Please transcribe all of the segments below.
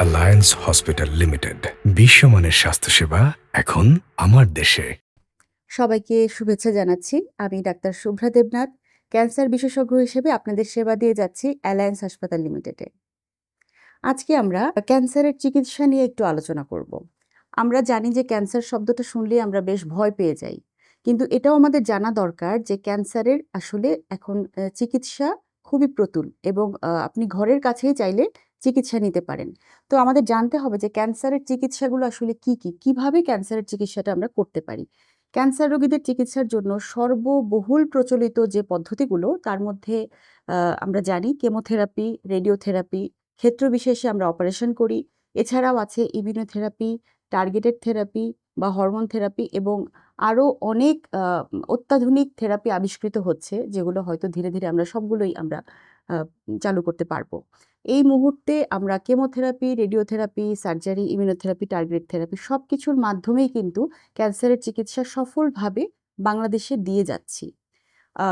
Alliance hospital limited, বিশ্বমানের স্বাস্থ্যসেবা এখন আমার দেশে। সবাইকে শুভেচ্ছা জানাচ্ছি। আমি ডাক্তার শুভ্রা দেবনাথ, ক্যান্সার বিশেষজ্ঞ হিসেবে আপনাদের সেবা দিয়ে যাচ্ছি অ্যালায়েন্স হাসপাতাল লিমিটেডে। আজকে আমরা ক্যান্সারের চিকিৎসা নিয়ে একটু আলোচনা করব। আমরা জানি যে ক্যান্সার শব্দটা শুনলেই আমরা বেশ ভয় পেয়ে যাই। কিন্তু এটাও আমাদের জানা দরকার যে ক্যান্সারের আসলে এখন চিকিৎসা খুবই প্রতুল এবং আপনি ঘরের কাছেই চাইলে চিকিৎসা নিতে পারেন। তো আমাদের জানতে হবে যে ক্যান্সারের চিকিৎসাগুলো আসলে কি, কিভাবে ক্যান্সারের চিকিৎসাটা আমরা করতে পারি। ক্যান্সার রোগীদের চিকিৎসার জন্য সর্ববহুল প্রচলিত যে পদ্ধতিগুলো তার মধ্যে আমরা জানি কেমোথেরাপি, রেডিওথেরাপি, ক্ষেত্র বিশেষে আমরা অপারেশন করি। এছাড়াও আছে ইমিউনোথেরাপি, টার্গেটেড থেরাপি বা হরমোন থেরাপি এবং আরও অনেক অত্যাধুনিক থেরাপি আবিষ্কৃত হচ্ছে, যেগুলো হয়তো ধীরে, ধীরে আমরা সবগুলোই আমরা আ চালু করতে পারবো। এই মুহূর্তে আমরা chemotherapy, radiotherapy, surgery, immunotherapy, targeted therapy সবকিছুর মাধ্যমেই কিন্তু ক্যান্সারের চিকিৎসা সফলভাবে বাংলাদেশে দিয়ে যাচ্ছি। আ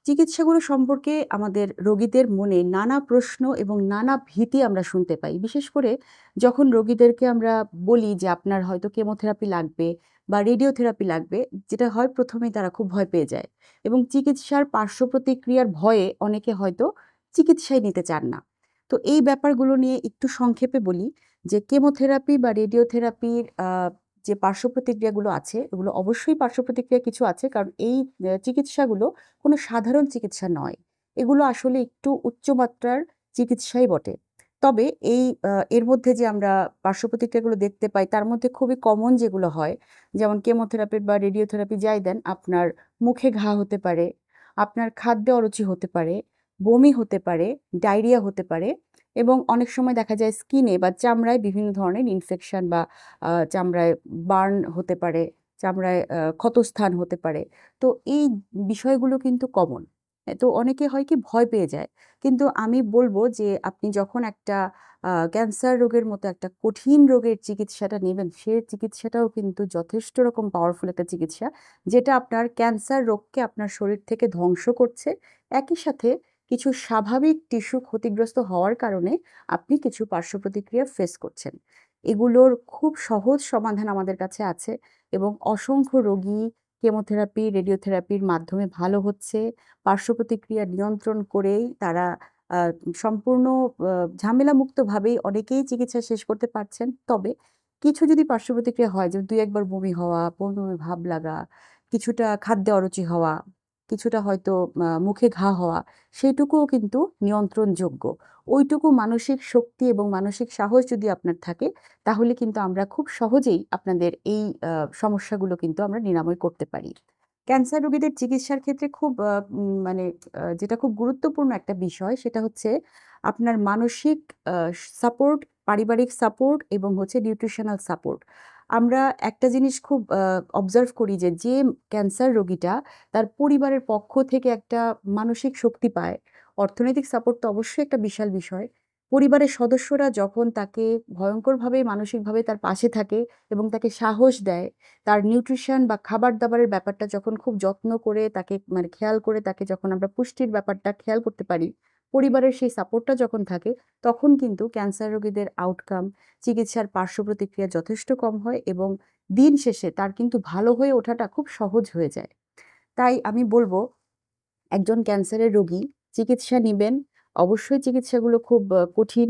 চিকিৎসাগুলো সম্পর্কে আমাদের রোগীদের মনে নানা প্রশ্ন এবং নানা ভীতি আমরা শুনতে পাই। বিশেষ করে যখন রোগীদেরকে আমরা বলি যে আপনার হয়তো কেমোথেরাপি লাগবে বা রেডিওথেরাপি লাগবে, যেটা হয় ১ম এই তারা খুব ভয় পেয়ে যায় এবং চিকিৎসার পার্শ্ব প্রতিক্রিয়ার ভয়ে অনেকে হয়তো চিকিৎসাই নিতে চান না। তো এই ব্যাপারগুলো নিয়ে একটু সংক্ষেপে বলি যে কেমোথেরাপি বা রেডিওথেরাপির যে পার্শ্ব প্রতিক্রিয়াগুলো আছে, এগুলো অবশ্যই পার্শ্ব প্রতিক্রিয়া কিছু আছে। কারণ এই চিকিৎসাগুলো কোনো সাধারণ চিকিৎসা নয়। এগুলো আসলে একটু উচ্চমাত্রার চিকিৎসাই বটে। তবে এই এর মধ্যে যে আমরা পার্শ্ব প্রতিক্রিয়াগুলো দেখতে পাই, তার মধ্যে খুবই কমন যেগুলো হয়, যেমন কেমোথেরাপি বা রেডিওথেরাপি যাই দেন, আপনার মুখে ঘা হতে পারে, আপনার খাদ্যে অরুচি হতে পারে, বমি হতে পারে, ডায়রিয়া হতে পারে এবং অনেক সময় দেখা যায় স্কিনে বা চামড়ায় বিভিন্ন ধরনের ইনফেকশন বা চামড়ায় বার্ন হতে পারে, চামড়ায় ক্ষতস্থান হতে পারে। তো এই বিষয়গুলো কিন্তু কমন। তো অনেকে হয় কি ভয় পেয়ে যায়। কিন্তু আমি বলব যে আপনি যখন একটা ক্যান্সার রোগের মতো একটা কঠিন রোগের চিকিৎসাটা নিবেন, সে চিকিৎসাটাও কিন্তু যথেষ্ট রকম পাওয়ারফুল একটা চিকিৎসা, যেটা আপনার ক্যান্সার রোগকে আপনার শরীর থেকে ধ্বংস করছে। একই সাথে কিছু স্বাভাবিক টিস্যু ক্ষতিগ্রস্ত হওয়ার কারণে আপনি কিছু পার্শ্ব প্রতিক্রিয়া ফেস করছেন। এগুলোর খুব সহজ সমাধান আমাদের কাছে আছে এবং অসংখ্য রোগী কেমোথেরাপি, রেডিওথেরাপির মাধ্যমে ভালো হচ্ছে। পার্শ্ব প্রতিক্রিয়া নিয়ন্ত্রণ করেই তারা আ সম্পূর্ণ আ ঝামেলামুক্তভাবেই অনেকেই চিকিৎসা শেষ করতে পারছেন। তবে কিছু যদি পার্শ্ব প্রতিক্রিয়া হয়, যেমন ২-১ বার বমি হওয়া, বমি, বমি ভাব লাগা, কিছুটা খাদ্যে অরুচি হওয়া, কিছুটা হয়তো মুখে ঘা হওয়া, সেটুকুও কিন্তু নিয়ন্ত্রণযোগ্য। ওইটুকু মানসিক শক্তি এবং মানসিক সাহস যদি আপনার থাকে, তাহলে কিন্তু আমরা খুব সহজেই আপনাদের এই সমস্যাগুলো কিন্তু আমরা নিরাময় করতে পারি। ক্যান্সার রোগীদের চিকিৎসার ক্ষেত্রে খুব মানে যেটা খুব গুরুত্বপূর্ণ একটা বিষয়, সেটা হচ্ছে আপনার মানসিক আ সাপোর্ট, পারিবারিক সাপোর্ট এবং হচ্ছে নিউট্রিশনাল সাপোর্ট। আমরা একটা জিনিস খুব অবজার্ভ করি যে, যে ক্যান্সার রোগীটা তার পরিবারের পক্ষ থেকে একটা মানসিক শক্তি পায়, অর্থনৈতিক সাপোর্ট তো অবশ্যই একটা বিশাল বিষয়। পরিবারের সদস্যরা যখন তাকে ভয়ঙ্করভাবে মানসিকভাবে তার পাশে থাকে এবং তাকে সাহস দেয়, তার নিউট্রিশন বা খাবার-দাবারের ব্যাপারটা যখন খুব যত্ন করে তাকে মানে খেয়াল করে তাকে যখন আমরা পুষ্টির ব্যাপারটা খেয়াল করতে পারি, পরিবারের সেই সাপোর্টটা যখন থাকে, তখন কিন্তু ক্যান্সার রোগীদের আউটকাম, চিকিৎসার পার্শ্ব প্রতিক্রিয়া যথেষ্ট কম হয় এবং দিন শেষে তার কিন্তু ভালো হয়ে ওঠাটা খুব সহজ হয়ে যায়। তাই আমি বলব একজন ক্যান্সারের রোগী চিকিৎসা নিবেন। অবশ্যই চিকিৎসাগুলো খুব কঠিন।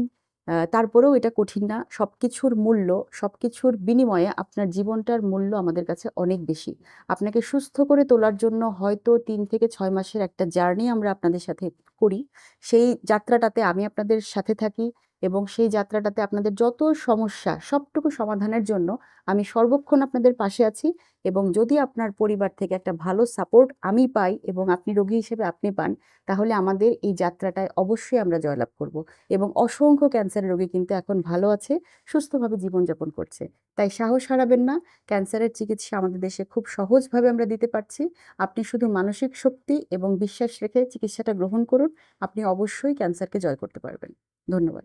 তারপরেও এটা কঠিন না। সবকিছুর মূল্য, সবকিছুর বিনিময়ে আপনার জীবনটার মূল্য আমাদের কাছে অনেক বেশি। আপনাকে সুস্থ করে তোলার জন্য হয়তো ৩ থেকে ৬ মাসের একটা জার্নি আমরা আপনাদের সাথে করি। সেই যাত্রাটাতে আমি আপনাদের সাথে থাকি এবং সেই যাত্রাটাতে আপনাদের যত সমস্যা, সবটুকু সমাধানের জন্য আমি সর্বক্ষণ আপনাদের পাশে আছি। এবং যদি আপনার পরিবার থেকে একটা ভালো সাপোর্ট আমি পাই এবং আপনি রোগী হিসেবে আপনি পান, তাহলে আমাদের এই যাত্রাটায় অবশ্যই আমরা জয়লাভ করব। এবং অসংখ্য ক্যান্সারের রোগী কিন্তু এখন ভালো আছে, সুস্থভাবে জীবনযাপন করছে। তাই সাহস হারাবেন না। ক্যান্সারের চিকিৎসা আমাদের দেশে খুব সহজভাবে আমরা দিতে পারছি। আপনি শুধু মানসিক শক্তি এবং বিশ্বাস রেখে চিকিৎসাটা গ্রহণ করুন। আপনি অবশ্যই ক্যান্সারকে জয় করতে পারবেন। ধন্যবাদ।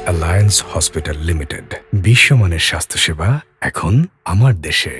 অ্যালায়েন্স হসপিটাল লিমিটেড, বিশ্বমানের স্বাস্থ্যসেবা এখন আমার দেশে।